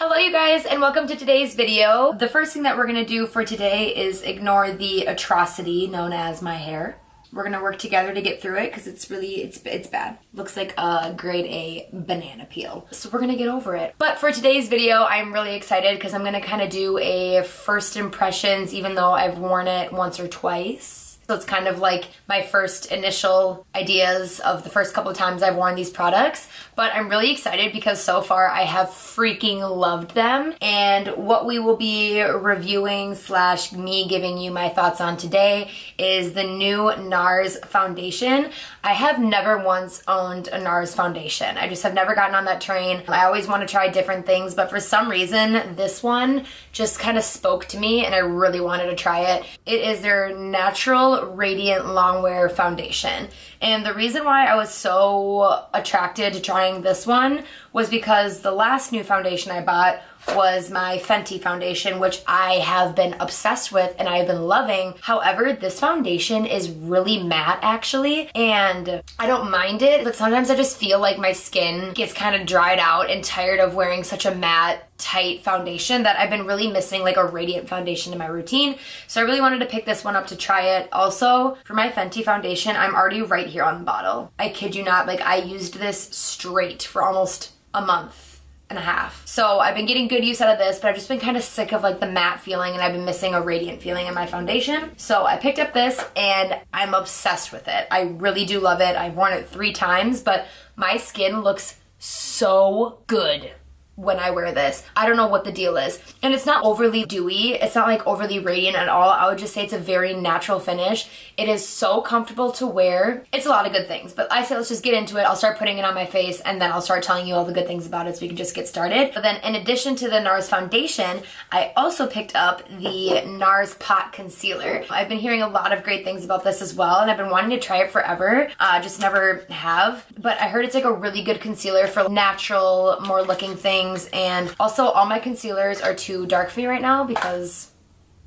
Hello you guys and welcome to today's video. The first thing that we're gonna do for today is ignore the atrocity known as my hair. We're gonna work together to get through it because it's bad. Looks like a grade A banana peel. So we're gonna get over it. But for today's video, I'm really excited because I'm gonna kind of do a first impressions even though I've worn it once or twice. So it's kind of like my first initial ideas of the first couple of times I've worn these products. But I'm really excited because so far I have freaking loved them. And what we will be reviewing / me giving you my thoughts on today is the new Nars foundation. I have never once owned a Nars foundation. I just have never gotten on that train. I always want to try different things, but for some reason, this one just kind of spoke to me and I really wanted to try it. It is their natural radiant longwear foundation. And the reason why I was so attracted to trying this one was because the last new foundation I bought was my Fenty foundation, which I have been obsessed with and I've been loving. However, this foundation is really matte actually, and I don't mind it, but sometimes I just feel like my skin gets kind of dried out and tired of wearing such a matte tight foundation that I've been really missing like a radiant foundation in my routine. So I really wanted to pick this one up to try it. Also, for my Fenty foundation, I'm already right here on the bottle. I kid you not, like I used this straight for almost a month and a half. So I've been getting good use out of this, but I've just been kind of sick of like the matte feeling and I've been missing a radiant feeling in my foundation. So I picked up this and I'm obsessed with it. I really do love it. I've worn it 3 times, but my skin looks so good when I wear this. I don't know what the deal is. And it's not overly dewy. It's not like overly radiant at all. I would just say it's a very natural finish. It is so comfortable to wear. It's a lot of good things, but I say let's just get into it. I'll start putting it on my face and then I'll start telling you all the good things about it so we can just get started. But then in addition to the Nars foundation, I also picked up the Nars Pot Concealer. I've been hearing a lot of great things about this as well and I've been wanting to try it forever. Just never have. But I heard it's like a really good concealer for natural, more looking things. And also all my concealers are too dark for me right now because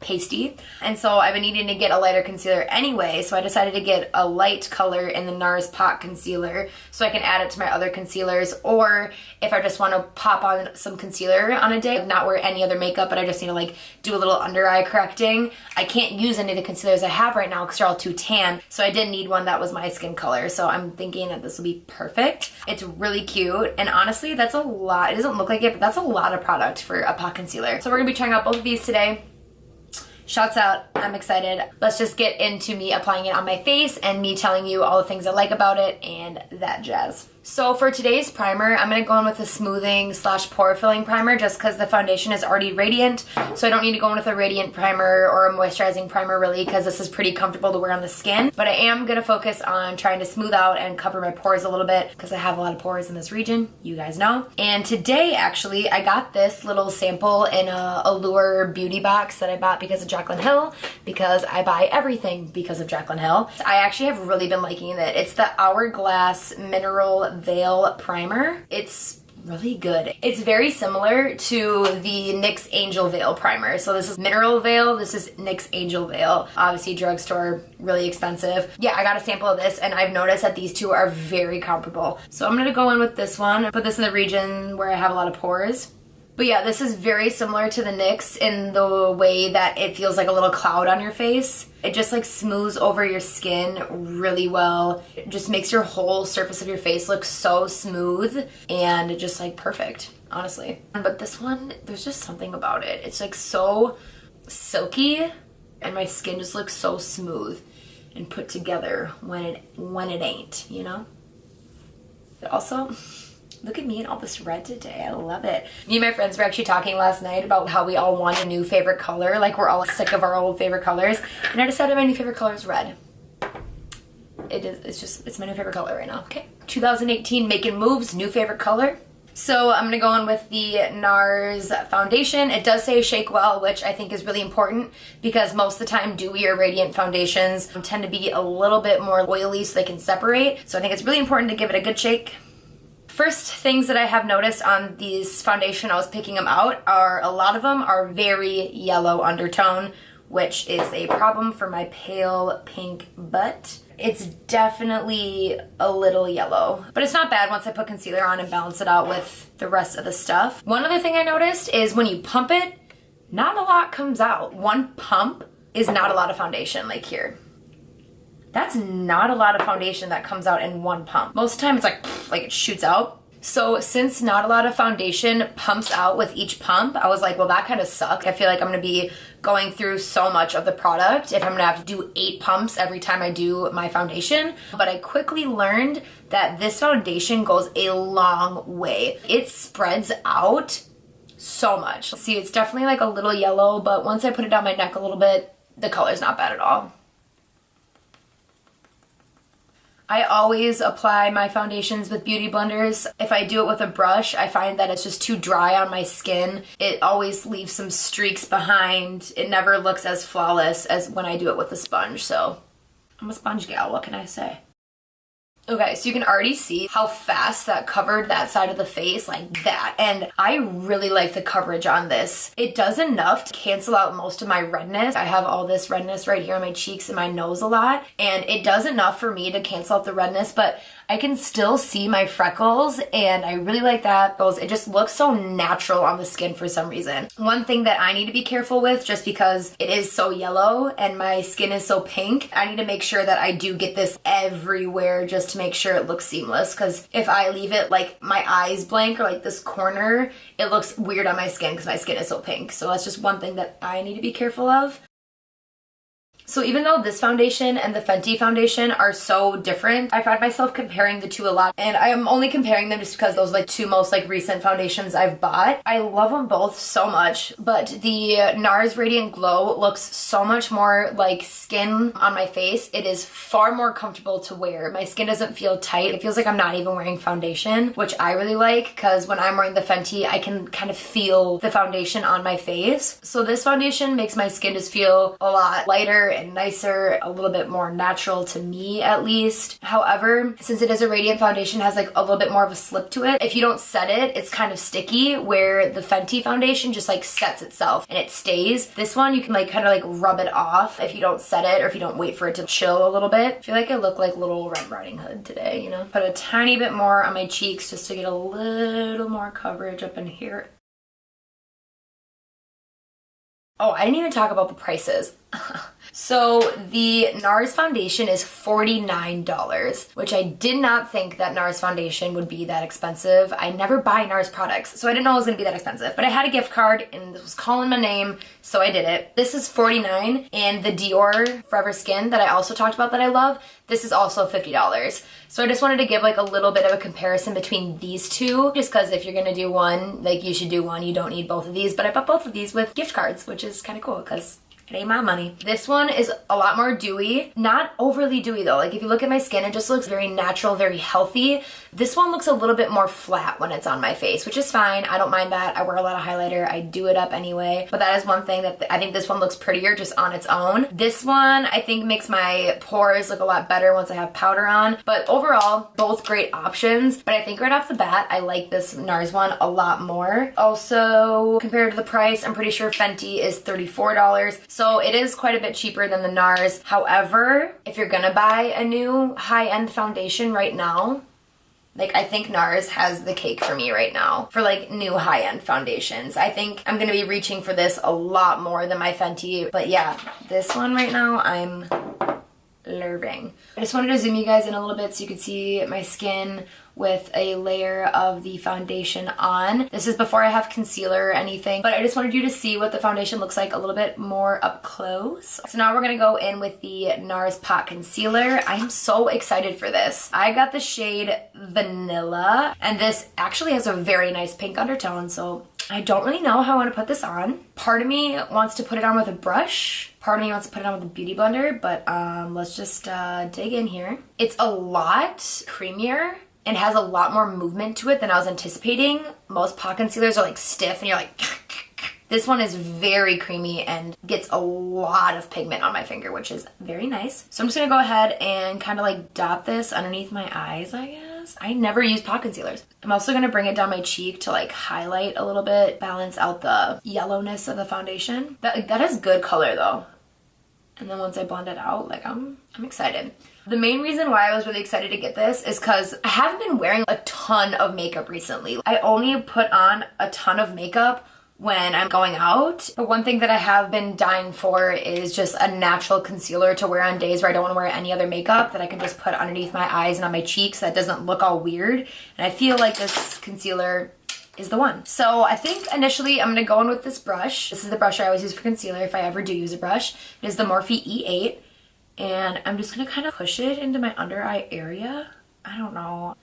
pasty, and so I've been needing to get a lighter concealer anyway, so I decided to get a light color in the Nars Pot Concealer so I can add it to my other concealers, or if I just want to pop on some concealer on a day, not wear any other makeup, but I just need to like do a little under eye correcting. I can't use any of the concealers I have right now because they're all too tan, so I did need one that was my skin color, so I'm thinking that this will be perfect. It's really cute, and honestly, that's a lot. It doesn't look like it, but that's a lot of product for a pot concealer. So we're gonna be trying out both of these today. Shouts out, I'm excited. Let's just get into me applying it on my face and me telling you all the things I like about it and that jazz. So for today's primer, I'm gonna go in with a smoothing / pore filling primer just because the foundation is already radiant. So I don't need to go in with a radiant primer or a moisturizing primer really because this is pretty comfortable to wear on the skin. But I am gonna focus on trying to smooth out and cover my pores a little bit because I have a lot of pores in this region, you guys know. And today actually, I got this little sample in a Allure beauty box that I bought because of Jaclyn Hill, because I buy everything because of Jaclyn Hill. I actually have really been liking it. It's the Hourglass Mineral Veil Primer. It's really good. It's very similar to the NYX Angel Veil Primer. So this is Mineral Veil, this is NYX Angel Veil. Obviously drugstore, really expensive. Yeah, I got a sample of this and I've noticed that these two are very comparable. So I'm gonna go in with this one, put this in the region where I have a lot of pores. But yeah, this is very similar to the NYX in the way that it feels like a little cloud on your face. It just like smooths over your skin really well. It just makes your whole surface of your face look so smooth and just like perfect, honestly. But this one, there's just something about it. It's like so silky and my skin just looks so smooth and put together when it ain't, you know? But also, look at me and all this red today. I love it. Me and my friends were actually talking last night about how we all want a new favorite color. Like we're all sick of our old favorite colors. And I decided my new favorite color is red. It's my new favorite color right now. Okay. 2018 making moves, new favorite color. So I'm gonna go in with the Nars foundation. It does say shake well, which I think is really important because most of the time dewy or radiant foundations tend to be a little bit more oily so they can separate. So I think it's really important to give it a good shake. First things that I have noticed on these foundation I was picking them out are a lot of them are very yellow undertone, which is a problem for my pale pink butt. It's definitely a little yellow, but it's not bad once I put concealer on and balance it out with the rest of the stuff. One other thing I noticed is when you pump it, not a lot comes out. One pump is not a lot of foundation, like here. That's not a lot of foundation that comes out in one pump. Most of the time it's like it shoots out. So since not a lot of foundation pumps out with each pump, I was like, well, that kind of sucks. I feel like I'm gonna be going through so much of the product if I'm gonna have to do 8 pumps every time I do my foundation. But I quickly learned that this foundation goes a long way. It spreads out so much. See, it's definitely like a little yellow, but once I put it down my neck a little bit, the color's not bad at all. I always apply my foundations with beauty blenders. If I do it with a brush, I find that it's just too dry on my skin. It always leaves some streaks behind. It never looks as flawless as when I do it with a sponge, so I'm a sponge gal, what can I say? Okay, so you can already see how fast that covered that side of the face, like that. And I really like the coverage on this. It does enough to cancel out most of my redness. I have all this redness right here on my cheeks and my nose a lot. And it does enough for me to cancel out the redness, but I can still see my freckles, and I really like that. It just looks so natural on the skin for some reason. One thing that I need to be careful with, just because it is so yellow and my skin is so pink, I need to make sure that I do get this everywhere just to make sure it looks seamless, because if I leave it like my eyes blank or like this corner, it looks weird on my skin because my skin is so pink. So that's just one thing that I need to be careful of. So even though this foundation and the Fenty foundation are so different, I find myself comparing the two a lot. And I am only comparing them just because those are like 2 most like recent foundations I've bought. I love them both so much, but the Nars Radiant Glow looks so much more like skin on my face. It is far more comfortable to wear. My skin doesn't feel tight. It feels like I'm not even wearing foundation, which I really like, because when I'm wearing the Fenty, I can kind of feel the foundation on my face. So this foundation makes my skin just feel a lot lighter and nicer, a little bit more natural to me at least. However, since it is a radiant foundation, it has like a little bit more of a slip to it. If you don't set it, it's kind of sticky, where the Fenty foundation just like sets itself and it stays. This one you can like kind of like rub it off if you don't set it or if you don't wait for it to chill a little bit. I feel like I look like little Red Riding Hood today, you know? Put a tiny bit more on my cheeks just to get a little more coverage up in here. Oh, I didn't even talk about the prices. So the Nars foundation is $49, which I did not think that Nars foundation would be that expensive. I never buy Nars products, so I didn't know it was gonna be that expensive. But I had a gift card and this was calling my name, so I did it. This is $49, and the Dior Forever Skin that I also talked about that I love, this is also $50. So I just wanted to give like a little bit of a comparison between these two, just because if you're gonna do one, like you should do one. You don't need both of these, but I bought both of these with gift cards, which is kind of cool because it ain't my money. This one is a lot more dewy. Not overly dewy though. Like if you look at my skin, it just looks very natural, very healthy. This one looks a little bit more flat when it's on my face, which is fine. I don't mind that. I wear a lot of highlighter. I do it up anyway. But that is one thing that I think this one looks prettier just on its own. This one I think makes my pores look a lot better once I have powder on. But overall, both great options. But I think right off the bat, I like this Nars one a lot more. Also, compared to the price, I'm pretty sure Fenty is $34. So it is quite a bit cheaper than the Nars. However, if you're gonna buy a new high-end foundation right now, like I think Nars has the cake for me right now for like new high-end foundations. I think I'm gonna be reaching for this a lot more than my Fenty. But yeah, this one right now, I'm loving. I just wanted to zoom you guys in a little bit so you could see my skin with a layer of the foundation on. This is before I have concealer or anything, but I just wanted you to see what the foundation looks like a little bit more up close. So now we're gonna go in with the Nars Pot Concealer. I am so excited for this. I got the shade Vanilla, and this actually has a very nice pink undertone, so I don't really know how I want to put this on. Part of me wants to put it on with a brush. Part of me wants to put it on with a beauty blender, but let's just dig in here. It's a lot creamier and has a lot more movement to it than I was anticipating. Most pot concealers are like stiff and you're like, this one is very creamy and gets a lot of pigment on my finger, which is very nice. So I'm just gonna go ahead and kind of like dot this underneath my eyes, I guess. I never use pot concealers. I'm also gonna bring it down my cheek to like highlight a little bit, balance out the yellowness of the foundation. That is good color though. And then once I blend it out, like I'm excited. The main reason why I was really excited to get this is because I haven't been wearing a ton of makeup recently. I only put on a ton of makeup when I'm going out. But one thing that I have been dying for is just a natural concealer to wear on days where I don't want to wear any other makeup, that I can just put underneath my eyes and on my cheeks that doesn't look all weird. And I feel like this concealer is the one. So I think initially I'm gonna go in with this brush. This is the brush I always use for concealer if I ever do use a brush. It is the Morphe E8. And I'm just gonna kind of push it into my under eye area. I don't know.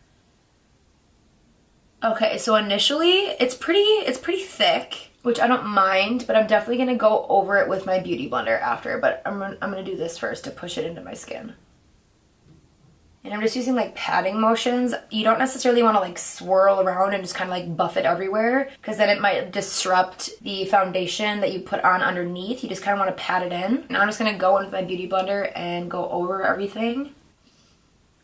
Okay, so initially it's pretty thick, which I don't mind, but I'm definitely gonna go over it with my beauty blender after, but I'm gonna do this first to push it into my skin. And I'm just using like patting motions. You don't necessarily want to like swirl around and just kind of like buff it everywhere, because then it might disrupt the foundation that you put on underneath. You just kind of want to pat it in. Now I'm just going to go in with my beauty blender and go over everything.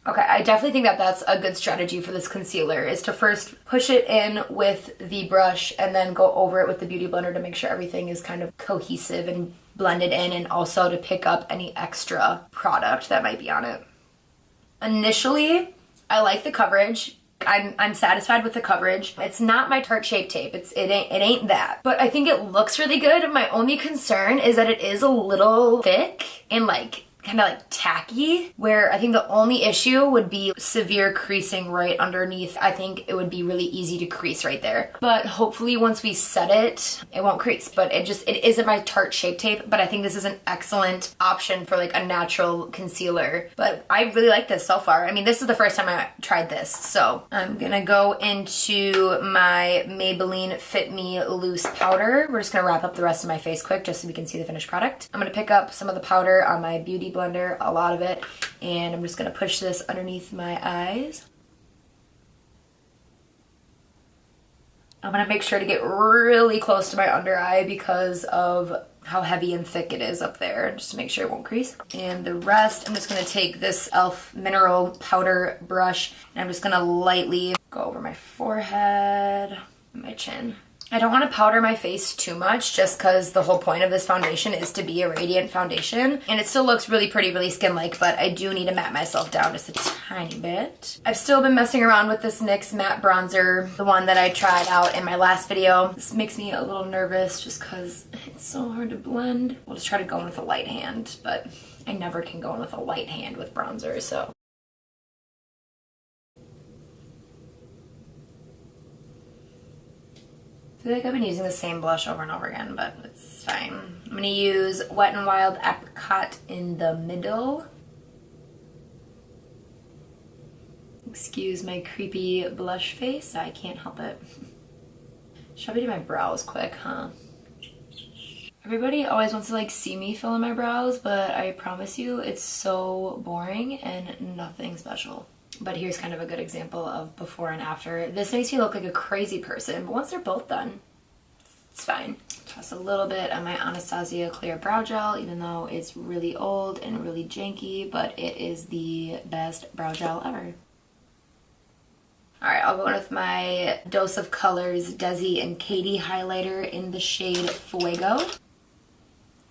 Okay, I definitely think that that's a good strategy for this concealer, is to first push it in with the brush and then go over it with the beauty blender to make sure everything is kind of cohesive and blended in, and also to pick up any extra product that might be on it. Initially, I like the coverage. I'm satisfied with the coverage. It's not my Tarte Shape Tape. It ain't that. But I think it looks really good. My only concern is that it is a little thick and like kind of like tacky, where I think the only issue would be severe creasing right underneath. I think it would be really easy to crease right there. But hopefully once we set it, it won't crease. But it isn't my Tarte Shape Tape, but I think this is an excellent option for like a natural concealer. But I really like this so far. I mean, this is the first time I tried this. So I'm gonna go into my Maybelline Fit Me Loose Powder. We're just gonna wrap up the rest of my face quick just so we can see the finished product. I'm gonna pick up some of the powder on my beauty blender, a lot of it, and I'm just gonna push this underneath my eyes. I'm gonna make sure to get really close to my under eye because of how heavy and thick it is up there, just to make sure it won't crease. And the rest, I'm just gonna take this e.l.f. mineral powder brush and I'm just gonna lightly go over my forehead and my chin. I don't want to powder my face too much, just because the whole point of this foundation is to be a radiant foundation. And it still looks really pretty, really skin-like, but I do need to matte myself down just a tiny bit. I've still been messing around with this NYX matte bronzer, the one that I tried out in my last video. This makes me a little nervous just because it's so hard to blend. We'll just try to go in with a light hand, but I never can go in with a light hand with bronzer, so. I feel like I've been using the same blush over and over again, but it's fine. I'm gonna use Wet n Wild Apricot in the middle. Excuse my creepy blush face, I can't help it. Should I do my brows quick, huh? Everybody always wants to like see me fill in my brows, but I promise you it's so boring and nothing special. But here's kind of a good example of before and after. This makes me look like a crazy person, but once they're both done, it's fine. Toss a little bit of my Anastasia Clear Brow Gel, even though it's really old and really janky, but it is the best brow gel ever. Alright, I'll go in with my Dose of Colors Desi and Katy highlighter in the shade Fuego.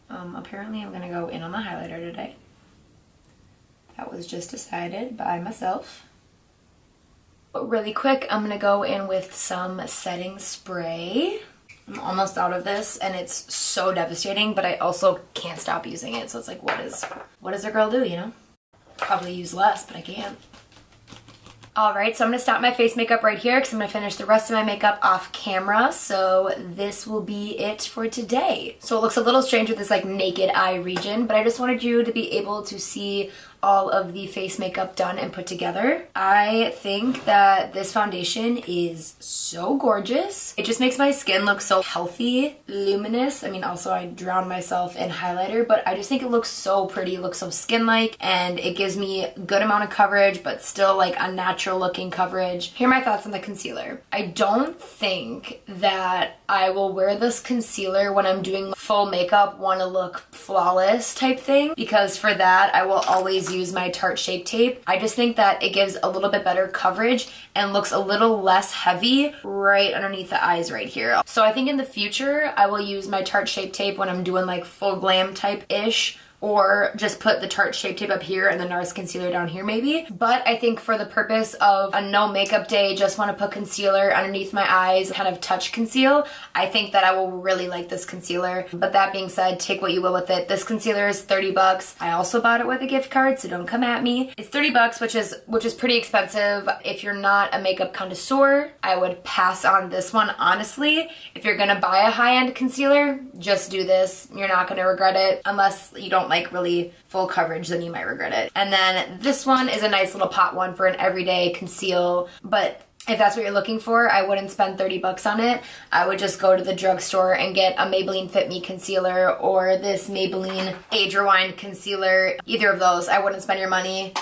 Apparently I'm gonna go in on the highlighter today. That was just decided by myself. But really quick, I'm gonna go in with some setting spray. I'm almost out of this and it's so devastating, but I also can't stop using it. So it's like, what does a girl do, you know? Probably use less, but I can't. Alright, so I'm going to stop my face makeup right here because I'm going to finish the rest of my makeup off camera. So this will be it for today. So it looks a little strange with this like naked eye region, but I just wanted you to be able to see all of the face makeup done and put together. I think that this foundation is so gorgeous. It just makes my skin look so healthy, luminous. I mean, also I drown myself in highlighter, but I just think it looks so pretty, it looks so skin-like, and it gives me a good amount of coverage, but still like a natural looking coverage. Here are my thoughts on the concealer. I don't think that I will wear this concealer when I'm doing full makeup, want to look flawless type thing, because for that I will always use my Tarte Shape Tape. I just think that it gives a little bit better coverage and looks a little less heavy right underneath the eyes right here. So I think in the future I will use my Tarte Shape Tape when I'm doing like full glam type-ish or just put the Tarte Shape Tape up here and the Nars concealer down here maybe. But I think for the purpose of a no makeup day, just want to put concealer underneath my eyes, kind of touch conceal, I think that I will really like this concealer. But that being said, take what you will with it. This concealer is 30 bucks. I also bought it with a gift card, so don't come at me. It's 30 bucks, which is pretty expensive. If you're not a makeup connoisseur, I would pass on this one, honestly. If you're gonna buy a high-end concealer, just do this. You're not gonna regret it. Unless you don't like really full coverage, then you might regret it. And then this one is a nice little pot one for an everyday conceal, but if that's what you're looking for, I wouldn't spend 30 bucks on it. I would just go to the drugstore and get a Maybelline Fit Me concealer or this Maybelline Age Rewind concealer. Either of those. I wouldn't spend your money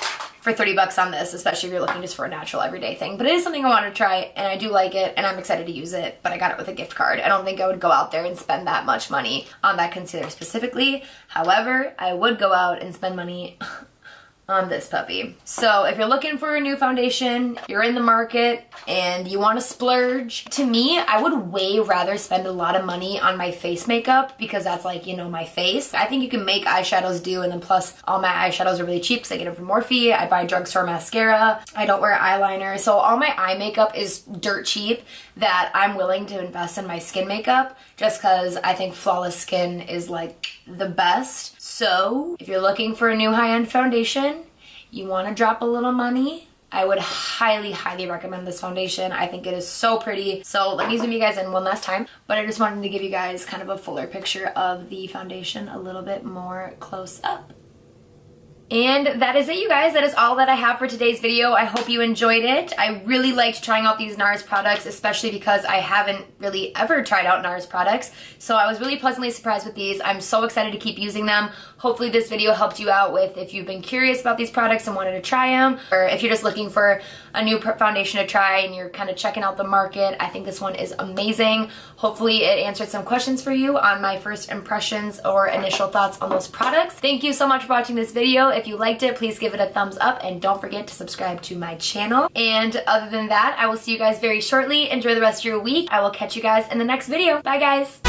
for 30 bucks on this, especially if you're looking just for a natural everyday thing. But it is something I want to try, and I do like it, and I'm excited to use it, but I got it with a gift card. I don't think I would go out there and spend that much money on that concealer specifically. However, I would go out and spend money on this puppy. So if you're looking for a new foundation, you're in the market and you want to splurge, to me, I would way rather spend a lot of money on my face makeup because that's like, you know, my face. I think you can make eyeshadows do, and then plus all my eyeshadows are really cheap because I get them from Morphe. I buy drugstore mascara. I don't wear eyeliner. So all my eye makeup is dirt cheap that I'm willing to invest in my skin makeup just because I think flawless skin is like the best. So if you're looking for a new high-end foundation, you want to drop a little money, I would highly, highly recommend this foundation. I think it is so pretty. So let me zoom you guys in one last time, but I just wanted to give you guys kind of a fuller picture of the foundation a little bit more close up. And that is it, you guys. That is all that I have for today's video. I hope you enjoyed it. I really liked trying out these Nars products, especially because I haven't really ever tried out Nars products. So I was really pleasantly surprised with these. I'm so excited to keep using them. Hopefully this video helped you out with if you've been curious about these products and wanted to try them, or if you're just looking for a new foundation to try and you're kind of checking out the market. I think this one is amazing. Hopefully it answered some questions for you on my first impressions or initial thoughts on those products. Thank you so much for watching this video. If you liked it, please give it a thumbs up and don't forget to subscribe to my channel. And other than that, I will see you guys very shortly. Enjoy the rest of your week. I will catch you guys in the next video. Bye, guys.